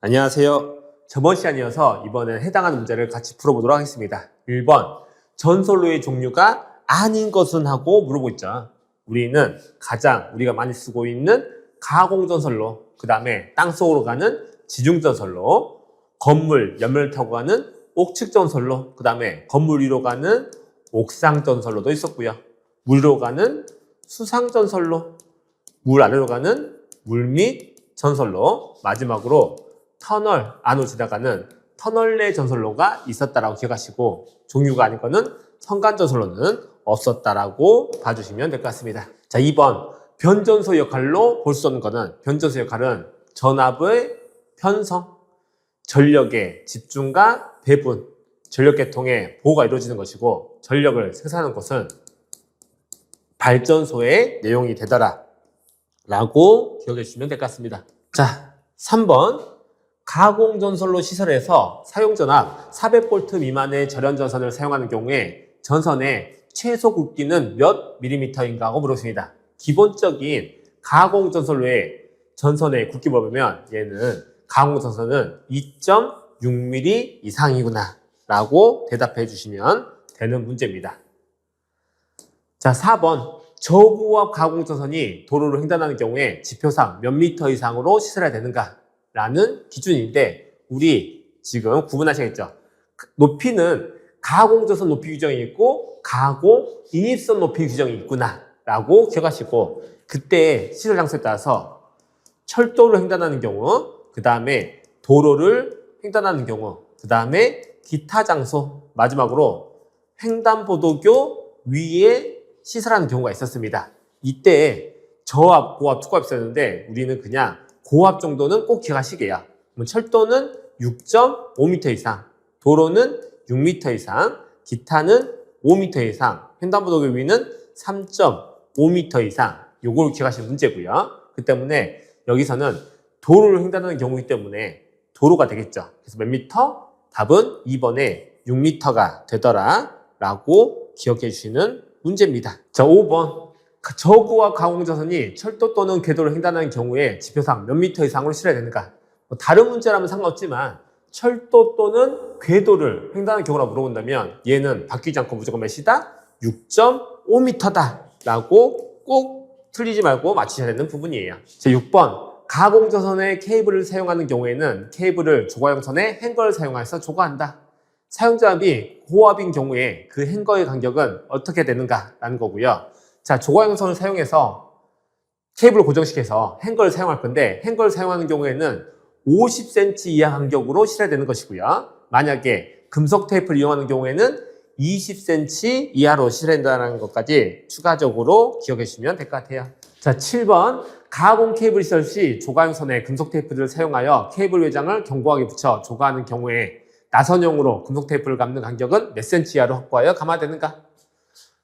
안녕하세요. 저번 시간이어서 이번엔 해당하는 문제를 같이 풀어보도록 하겠습니다. 1번, 전선로의 종류가 아닌 것은 하고 물어보고 있죠. 우리는 가장 우리가 많이 쓰고 있는 가공전선로, 그 다음에 땅속으로 가는 지중전선로, 건물 옆면을 타고 가는 옥측전선로, 그 다음에 건물 위로 가는 옥상전선로도 있었고요. 물 위로 가는 수상전선로, 물 아래로 가는 물밑 전선로, 마지막으로 터널 안으로 지나가는 터널 내 전선로가 있었다라고 기억하시고, 종류가 아닌 거는 선간전선로는 없었다라고 봐주시면 될 것 같습니다. 자, 2번 변전소 역할로 볼 수 없는 거는, 변전소 역할은 전압의 편성, 전력의 집중과 배분, 전력계통의 보호가 이루어지는 것이고, 전력을 생산하는 것은 발전소의 내용이 되더라 라고 기억해 주시면 될 것 같습니다. 자, 3번 가공전선로 시설에서 사용전압 400V 미만의 절연전선을 사용하는 경우에 전선의 최소 굵기는 몇 밀리미터인가 하고 물었습니다. 기본적인 가공전선로의 전선의 굵기 보면 얘는 가공전선은 2.6mm 이상이구나 라고 대답해 주시면 되는 문제입니다. 자, 4번 저고압 가공전선이 도로를 횡단하는 경우에 지표상 몇 미터 이상으로 시설해야 되는가 라는 기준인데, 우리 지금 구분하셔야겠죠. 높이는 가공전선 높이 규정이 있고 가공 인입선 높이 규정이 있구나 라고 기억하시고, 그때 시설 장소에 따라서 철도를 횡단하는 경우, 그 다음에 도로를 횡단하는 경우, 그 다음에 기타 장소, 마지막으로 횡단보도교 위에 시설하는 경우가 있었습니다. 이때 저압, 고압, 초고압이 있었는데 우리는 그냥 고압 정도는 꼭 기억하시게요. 철도는 6.5m 이상, 도로는 6m 이상, 기타는 5m 이상, 횡단보도교 위는 3.5m 이상, 요걸 기억하시는 문제고요. 그 때문에 여기서는 도로를 횡단하는 경우이기 때문에 도로가 되겠죠. 그래서 몇 미터? 답은 2번에 6m가 되더라 라고 기억해 주시는 문제입니다. 자, 5번 저고압 가공전선이 철도 또는 궤도를 횡단하는 경우에 지표상 몇 미터 이상으로 실어야 되는가? 다른 문제라면 상관없지만 철도 또는 궤도를 횡단하는 경우라고 물어본다면 얘는 바뀌지 않고 무조건 몇이다? 6.5m다 라고 꼭 틀리지 말고 맞히셔야 되는 부분이에요. 자, 6번 가공전선의 케이블을 사용하는 경우에는 케이블을 조과형선의 행거를 사용해서 조과한다. 사용전압이 고압인 경우에 그 행거의 간격은 어떻게 되는가라는 거고요. 자, 조과형선을 사용해서 케이블을 고정시켜서 행거를 사용할 건데, 행거를 사용하는 경우에는 50cm 이하 간격으로 실어야 되는 것이고요. 만약에 금속 테이프를 이용하는 경우에는 20cm 이하로 실어야 된다는 것까지 추가적으로 기억해 주시면 될 것 같아요. 자, 7번 가공 케이블 시설 시 조과형선에 금속 테이프를 사용하여 케이블 외장을 견고하게 붙여 조과하는 경우에 나선형으로 금속 테이프를 감는 간격은 몇 cm 이하로 확보하여 감아되는가?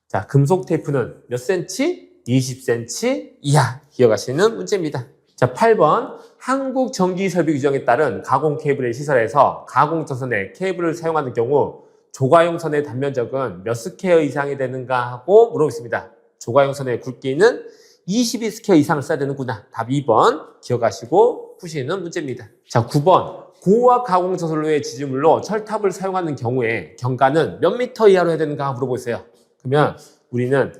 자, 금속 테이프는 몇 cm? 20cm 이하 기억하시는 문제입니다. 자, 8번 한국전기설비 규정에 따른 가공 케이블의 시설에서 가공전선에 케이블을 사용하는 경우 조과형선의 단면적은 몇 스퀘어 이상이 되는가 하고 물어보겠습니다. 조과형선의 굵기는 22스퀘어 이상을 써야 되는구나. 답 2번 기억하시고 푸시는 문제입니다. 자, 9번 고압 가공전선로의 지지물로 철탑을 사용하는 경우에 경관은 몇 미터 이하로 해야 되는가 물어보세요. 그러면 우리는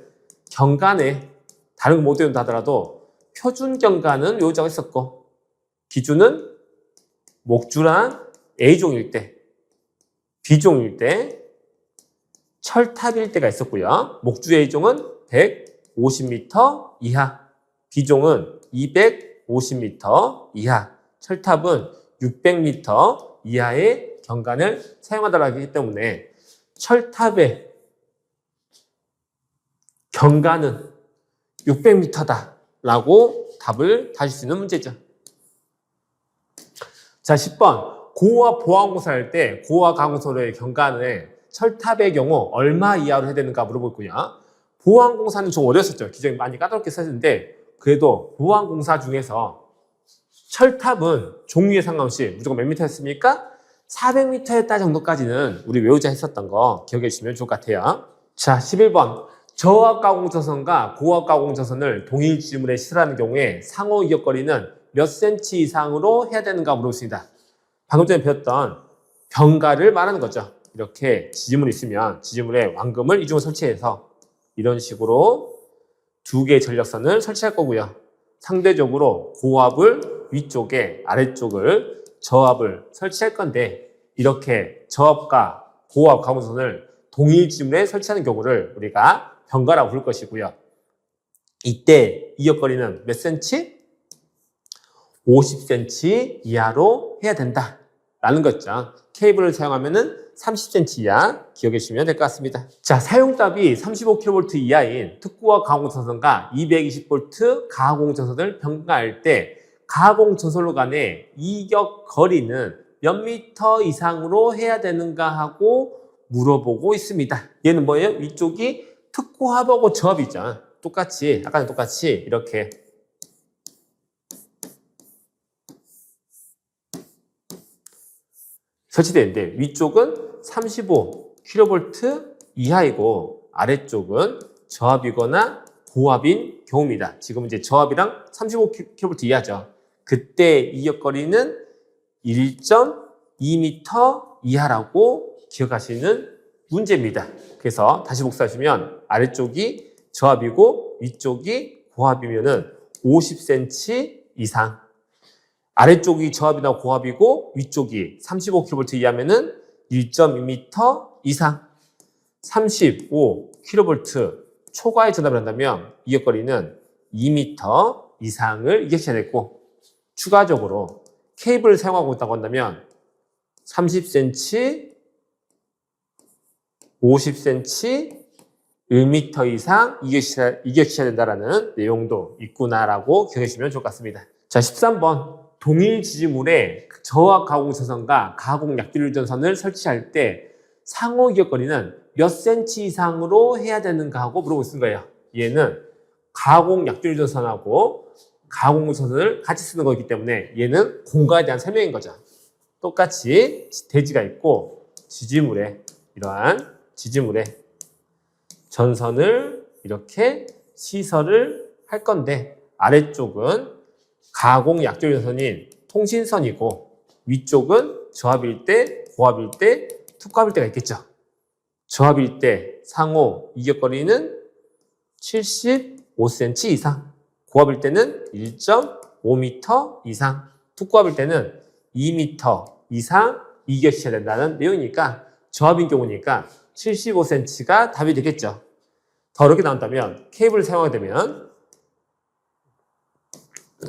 경관에 다른 거 못 외운다 하더라도 표준 경관은 외우자고 했었고, 기준은 목주랑 A종일 때, B종일 때, 철탑일 때가 있었고요. 목주 A종은 150m 이하, B종은 250m 이하, 철탑은 600m 이하의 경관을 사용하더라고 하기 때문에 철탑의 경관은 600m다 라고 답을 다실 수 있는 문제죠. 자, 10번 고압 보안공사를 할 때 고압 가공소로의 경관을 철탑의 경우 얼마 이하로 해야 되는가 물어보고요. 보안공사는 좀 어려웠었죠. 기존에 많이 까다롭게 썼는데, 그래도 보안공사 중에서 철탑은 종류에 상관없이 무조건 몇 미터였습니까? 400m였다 정도까지는 우리 외우자 했었던 거 기억해 주시면 좋을 것 같아요. 자, 11번 저압 가공전선과 고압 가공전선을 동일 지물에 시설하는 경우에 상호 이격거리는 몇 cm 이상으로 해야 되는가 물어보겠습니다. 방금 전에 배웠던 병가를 말하는 거죠. 이렇게 지지물이 있으면 지지물에 완금을 이중으로 설치해서 이런 식으로 두 개의 전력선을 설치할 거고요. 상대적으로 고압을 위쪽에 아래쪽을 저압을 설치할 건데 이렇게 저압과 고압 가공선을 동일 지지물에 설치하는 경우를 우리가 병가라고 부를 것이고요. 이때 이역거리는 몇 cm? 50cm 이하로 해야 된다 라는 거죠. 케이블을 사용하면은 30cm 이하 기억해 주시면 될 것 같습니다. 자, 사용답이 35kV 이하인 특구와 가공전선과 220V 가공전선을 평가할 때 가공전선로 간의 이격 거리는 몇 미터 이상으로 해야 되는가 하고 물어보고 있습니다. 얘는 뭐예요? 위쪽이 특구합하고 저합이죠. 똑같이, 아까는 똑같이 이렇게 설치되는데 위쪽은 35kV 이하이고 아래쪽은 저압이거나 고압인 경우입니다. 지금 이제 저압이랑 35kV 이하죠. 그때 이격거리는 1.2m 이하라고 기억하시는 문제입니다. 그래서 다시 복사하시면 아래쪽이 저압이고 위쪽이 고압이면은 50cm 이상, 아래쪽이 저압이나 고압이고 위쪽이 35kV 이하면은 1.2m 이상, 35kV 초과에 전압을 한다면 이격거리는 2m 이상을 이격해야 되고, 추가적으로 케이블을 사용하고 있다고 한다면 30cm, 50cm, 1m 이상 이격시켜야 된다는 내용도 있구나라고 기억해 주시면 좋을 것 같습니다. 자, 13번. 동일 지지물에 저압 가공전선과 가공 약줄전선을 설치할 때 상호 이격거리는 몇 cm 이상으로 해야 되는가 하고 물어보고 있는 거예요. 얘는 가공 약줄전선하고 가공전선을 같이 쓰는 거기 때문에 얘는 공간에 대한 설명인 거죠. 똑같이 대지가 있고 지지물에, 이러한 지지물에 전선을 이렇게 시설을 할 건데 아래쪽은 가공 약줄전선인 통신선이고 위쪽은 저압일 때, 고압일 때, 특고압일 때가 있겠죠. 저압일 때 상호 이격거리는 75cm 이상, 고압일 때는 1.5m 이상, 특고압일 때는 2m 이상 이격시켜야 된다는 내용이니까 저압인 경우니까 75cm가 답이 되겠죠. 더 어렵게 나온다면 케이블을 사용하게 되면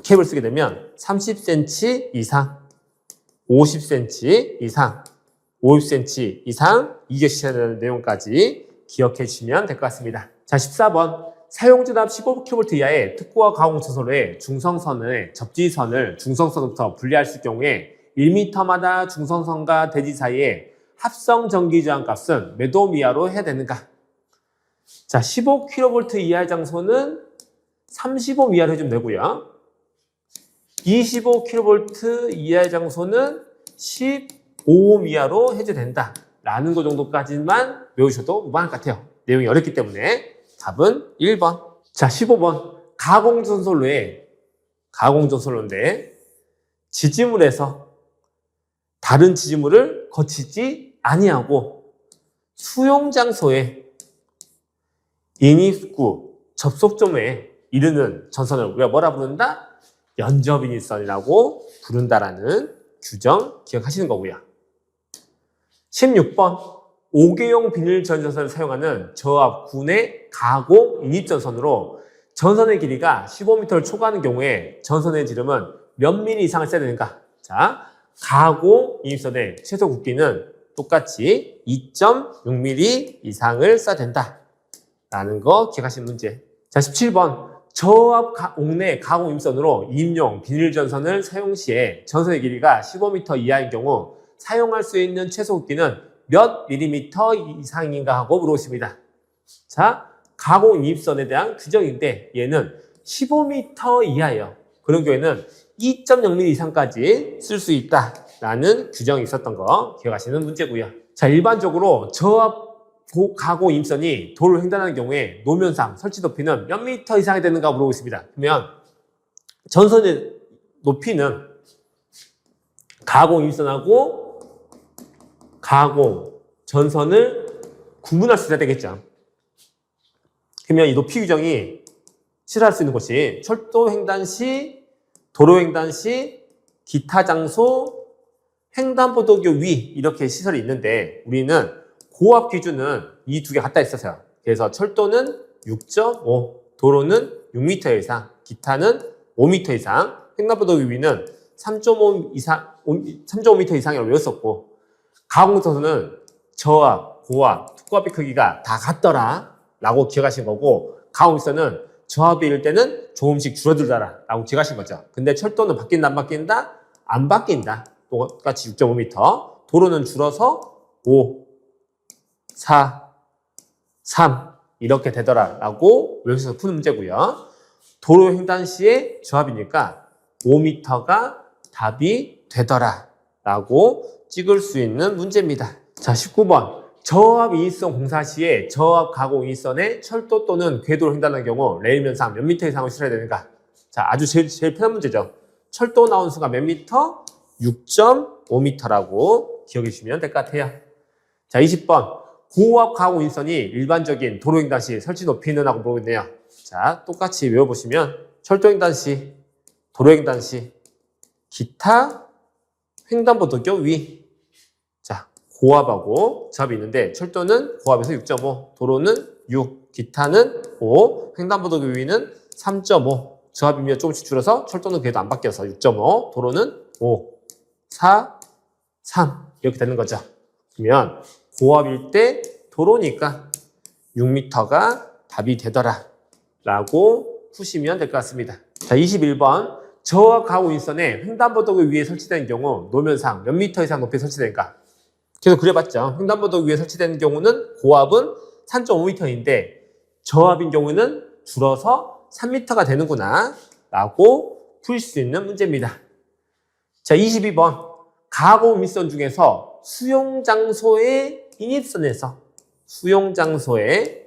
케이블을 쓰게 되면 30cm 이상, 50cm 이상, 50cm 이상 이격시켜야 되는 내용까지 기억해 주시면 될 것 같습니다. 자, 14번. 사용전압 15kV 이하의 특구와 가공전선로의 중성선의 접지선을 중성선부터 분리할 수 있을 경우에 1m마다 중성선과 대지 사이에 합성 전기 저항 값은 몇 옴 이하로 해야 되는가? 자, 15kV 이하의 장소는 30옴 이하로 해주면 되고요. 25kV 이하의 장소는 15옴 이하로 해줘야 된다 라는 거 정도까지만 외우셔도 무방할 것 같아요. 내용이 어렵기 때문에 답은 1번. 자, 15번. 가공전선로인데 지지물에서 다른 지지물을 거치지 아니하고 수용장소에 인입구 접속점에 이르는 전선을 우리가 뭐라 부른다? 연접인입선이라고 부른다라는 규정 기억하시는 거고요. 16번. 5개용 비닐 전전선을 사용하는 저압 군의 가공 인입전선으로 전선의 길이가 15m를 초과하는 경우에 전선의 지름은 몇 mm 이상을 써야 되는가? 자, 가공 인입선의 최소 굵기는 똑같이 2.6mm 이상을 써야 된다 라는 거 기억하시는 문제. 자, 17번. 저압 옥내 가공 인입선으로 인용 비닐 전선을 사용 시에 전선의 길이가 15m 이하인 경우 사용할 수 있는 최소 굵기는 몇 밀리미터 이상인가 하고 물어보십니다. 자, 가공 인입선에 대한 규정인데 얘는 15m 이하예요. 그런 경우에는 2.0mm 이상까지 쓸 수 있다라는 규정이 있었던 거 기억하시는 문제고요. 자, 일반적으로 저압 가공 인입선이 도로를 횡단하는 경우에 노면상 설치 높이는 몇 미터 이상이 되는가 물어보고 있습니다. 그러면 전선의 높이는 가공 임선하고 가공 전선을 구분할 수 있어야 되겠죠. 그러면 이 높이 규정이 실현할 수 있는 곳이 철도 횡단 시, 도로 횡단 시, 기타 장소, 횡단보도교 위 이렇게 시설이 있는데 우리는 고압 기준은 이 두 개 같다 했었어요. 그래서 철도는 6.5, 도로는 6m 이상, 기타는 5m 이상, 횡단보도교 위는 3.5 이상, 3.5m 이상이라고 외웠었고 가공도서는 저압, 고압, 특고압의 크기가 다 같더라 라고 기억하신 거고 가공도서는 저압일 때는 조금씩 줄어들더라 라고 기억하신 거죠. 근데 철도는 바뀐다 안 바뀐다? 안 바뀐다. 똑같이 6.5m. 도로는 줄어서 5, 4, 3 이렇게 되더라 라고 외우셔서 푸는 문제고요. 도로 횡단 시에 저압이니까 5m가 답이 되더라 라고 찍을 수 있는 문제입니다. 자, 19번. 저압 이익선 공사 시에 저압 가공 이익선에 철도 또는 궤도를 횡단하는 경우 레일면상 몇 미터 이상을 실어야 되는가? 자, 아주 제일 편한 문제죠. 철도 나온 수가 몇 미터? 6.5m라고 기억해 주시면 될 것 같아요. 자, 20번. 고압 가공 이익선이 일반적인 도로 횡단 시 설치 높이는 하고 물어보겠네요. 자, 똑같이 외워보시면 철도 횡단 시, 도로 횡단 시, 기타 횡단보도교 위. 자, 고압하고 저압이 있는데 철도는 고압에서 6.5, 도로는 6, 기타는 5, 횡단보도교 위는 3.5. 저압이면 조금씩 줄어서 철도는 그래도 안 바뀌어서 6.5, 도로는 5, 4, 3 이렇게 되는 거죠. 그러면 고압일 때 도로니까 6m가 답이 되더라 라고 푸시면 될 것 같습니다. 자, 21번. 저압 가공 일선에 횡단보도교 위에 설치된 경우 노면상 몇 미터 이상 높이에 설치된가? 계속 그려봤죠. 횡단보도 위에 설치되는 경우는 고압은 3.5m인데 저압인 경우는 줄어서 3m가 되는구나 라고 풀 수 있는 문제입니다. 자, 22번. 가공 밀선 중에서 수용장소의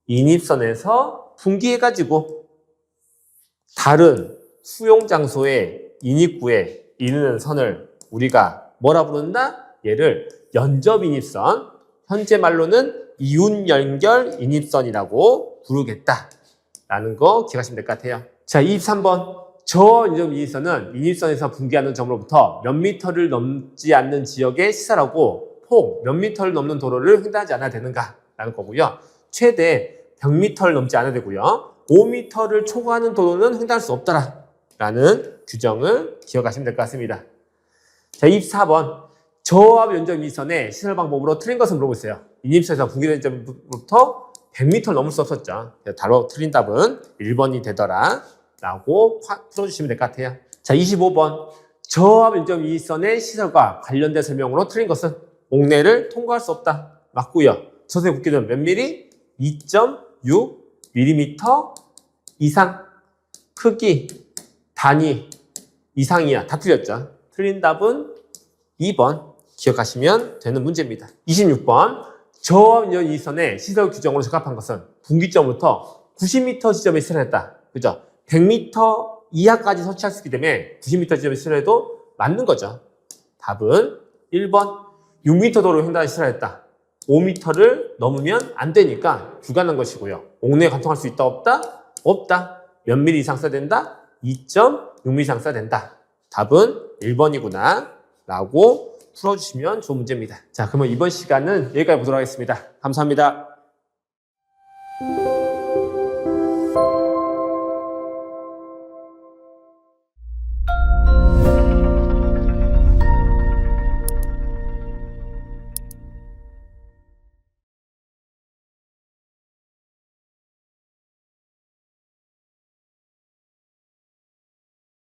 인입선에서 분기해가지고 다른 수용장소의 인입구에 이르는 선을 우리가 뭐라 부른다? 얘를 연접인입선, 현재 말로는 이웃연결 인입선이라고 부르겠다라는 거 기억하시면 될 것 같아요. 자, 23번. 저 연접인입선은 인입선에서 분기하는 점으로부터 몇 미터를 넘지 않는 지역에 시설하고 폭 몇 미터를 넘는 도로를 횡단하지 않아야 되는가? 라는 거고요. 최대 100m를 넘지 않아야 되고요. 5m를 초과하는 도로는 횡단할 수 없더라 라는 규정을 기억하시면 될 것 같습니다. 자, 24번. 저압 연접 인입선의 시설 방법으로 틀린 것을 물어보고 있어요. 인입선에서 분기된 점부터 100m를 넘을 수 없었죠. 바로 틀린 답은 1번이 되더라 라고 풀어주시면 될 것 같아요. 자, 25번. 저압 연접 인입선의 시설과 관련된 설명으로 틀린 것은 옥내를 통과할 수 없다. 맞고요. 저수의 굵기는 몇 미리? 2.6mm 이상. 크기, 단위, 이상이야. 다 틀렸죠. 틀린 답은 2번 기억하시면 되는 문제입니다. 26번. 저압 연접 인입선의 시설 규정으로 적합한 것은 분기점부터 90m 지점에 시설했다. 그죠? 100m 이하까지 설치할 수 있기 때문에 90m 지점에 시설해도 맞는 거죠. 답은 1번. 6m 도로 횡단에 시설했다. 5m를 넘으면 안 되니까 불가능한 것이고요. 옥내에 관통할 수 있다 없다? 없다. 몇 미리 이상 써야 된다? 2.6mm 이상 써야 된다. 답은 1번이구나 라고 풀어주시면 좋은 문제입니다. 자, 그러면 이번 시간은 여기까지 보도록 하겠습니다. 감사합니다.